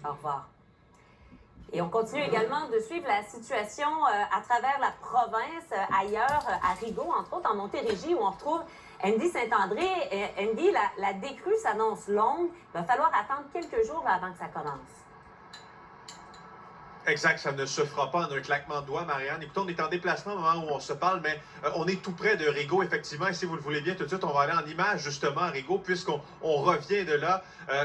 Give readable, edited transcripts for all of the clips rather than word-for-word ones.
Au revoir. Et on continue également de suivre la situation à travers la province, ailleurs, à Rigaud, entre autres en Montérégie, où on retrouve Andy Saint-André. Andy, la décrue s'annonce longue. Il va falloir attendre quelques jours avant que ça commence. Exact, ça ne se fera pas en un claquement de doigts, Marianne. Écoutez, on est en déplacement au moment où on se parle, mais on est tout près de Rigaud, effectivement. Et si vous le voulez bien, tout de suite, on va aller en image, justement, à Rigaud, puisqu'on revient de là.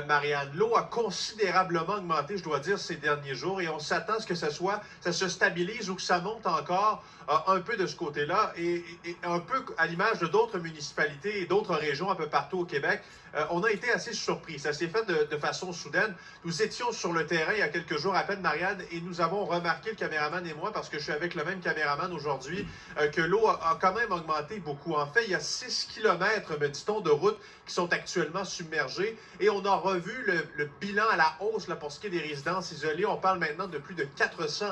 Marianne, l'eau a considérablement augmenté, je dois dire, ces derniers jours, et on s'attend à ce que ça se stabilise ou que ça monte encore un peu de ce côté-là, et un peu à l'image de d'autres municipalités et d'autres régions un peu partout au Québec. On a été assez surpris. Ça s'est fait de façon soudaine. Nous étions sur le terrain il y a quelques jours à peine, Marianne, et nous avons remarqué, le caméraman et moi, parce que je suis avec le même caméraman aujourd'hui, que l'eau a quand même augmenté beaucoup. En fait, il y a 6 km, me dit-on, de routes qui sont actuellement submergées, et on a revu le bilan à la hausse là, pour ce qui est des résidences isolées. On parle maintenant de plus de 400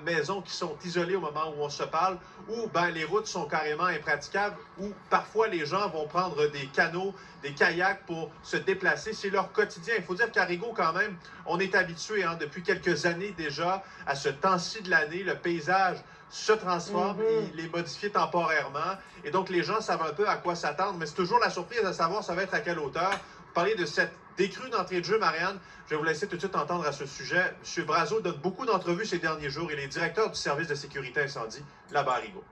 maisons qui sont isolées au moment où on se parle, où les routes sont carrément impraticables, où parfois les gens vont prendre des canots, des kayaks pour se déplacer. C'est leur quotidien. Il faut dire qu'à Rigaud, quand même, on est habitué depuis quelques années déjà à ce temps-ci de l'année. Le paysage se transforme, il est modifié temporairement. Et donc, les gens savent un peu à quoi s'attendre, mais c'est toujours la surprise de savoir ça va être à quelle hauteur. Vous parlez de cette décrue d'entrée de jeu, Marianne. Je vais vous laisser tout de suite entendre à ce sujet. M. Brazeau donne beaucoup d'entrevues ces derniers jours. Il est directeur du service de sécurité incendie là-bas à Rigaud.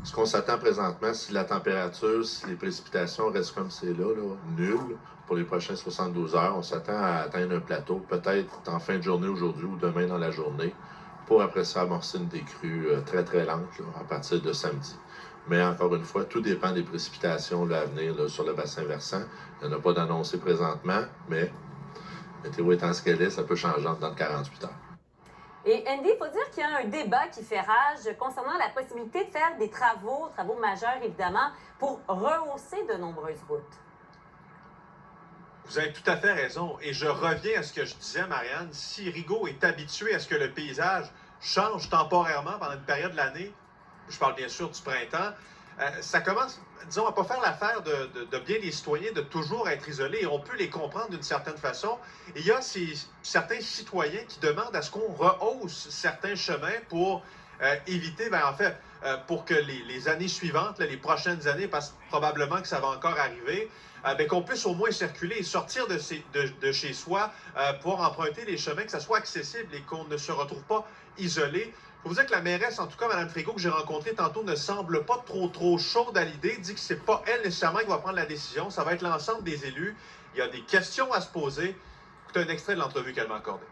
Ce qu'on s'attend présentement, si la température, si les précipitations restent comme c'est là, nulles, pour les prochaines 72 heures, on s'attend à atteindre un plateau, peut-être en fin de journée aujourd'hui ou demain dans la journée, pour après ça amorcer une décrue très très lente à partir de samedi. Mais encore une fois, tout dépend des précipitations à venir sur le bassin versant. Il n'y en a pas d'annoncé présentement, mais météo étant ce qu'elle est, ça peut changer dans 48 heures. Et Andy, il faut dire qu'il y a un débat qui fait rage concernant la possibilité de faire des travaux majeurs évidemment, pour rehausser de nombreuses routes. Vous avez tout à fait raison. Et je reviens à ce que je disais, Marianne. Si Rigaud est habitué à ce que le paysage change temporairement pendant une période de l'année, je parle bien sûr du printemps, ça commence, disons, à ne pas faire l'affaire de bien des citoyens de toujours être isolés. Et on peut les comprendre d'une certaine façon. Et il y a certains citoyens qui demandent à ce qu'on rehausse certains chemins pour éviter, pour que les années suivantes, les prochaines années, parce que probablement que ça va encore arriver, qu'on puisse au moins circuler et sortir de chez soi, pouvoir emprunter les chemins, que ça soit accessible et qu'on ne se retrouve pas isolé. Il faut vous dire que la mairesse, en tout cas Mme Frégault, que j'ai rencontrée tantôt, ne semble pas trop chaude à l'idée, dit que c'est pas elle nécessairement qui va prendre la décision, ça va être l'ensemble des élus. Il y a des questions à se poser. Écoutez un extrait de l'entrevue qu'elle m'a accordée.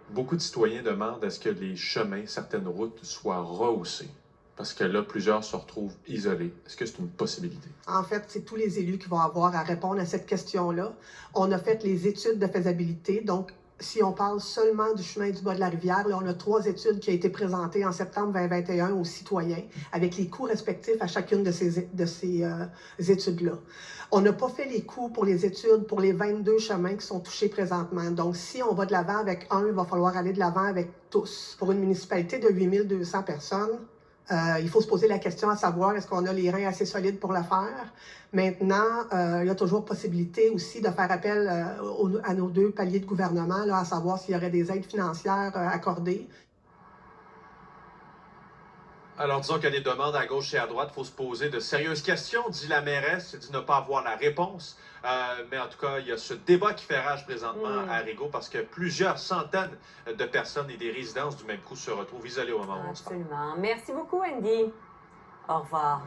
Beaucoup de citoyens demandent à ce que les chemins, certaines routes, soient rehaussées. Parce que là, plusieurs se retrouvent isolés. Est-ce que c'est une possibilité? En fait, c'est tous les élus qui vont avoir à répondre à cette question-là. On a fait les études de faisabilité, donc si on parle seulement du chemin du bas de la rivière, là, on a 3 études qui ont été présentées en septembre 2021 aux citoyens, avec les coûts respectifs à chacune de ces études-là. On n'a pas fait les coûts pour les études pour les 22 chemins qui sont touchés présentement. Donc, si on va de l'avant avec un, il va falloir aller de l'avant avec tous. Pour une municipalité de 8200 personnes, il faut se poser la question à savoir, est-ce qu'on a les reins assez solides pour le faire? Maintenant, il y a toujours possibilité aussi de faire appel à nos 2 paliers de gouvernement, à savoir s'il y aurait des aides financières accordées. Alors, disons qu'il y a des demandes à gauche et à droite. Il faut se poser de sérieuses questions, dit la mairesse, dit ne pas avoir la réponse. Mais en tout cas, il y a ce débat qui fait rage présentement à Rigaud parce que plusieurs centaines de personnes et des résidences du même coup se retrouvent isolées au moment où on se parle. Absolument. Merci beaucoup, Andy. Au revoir.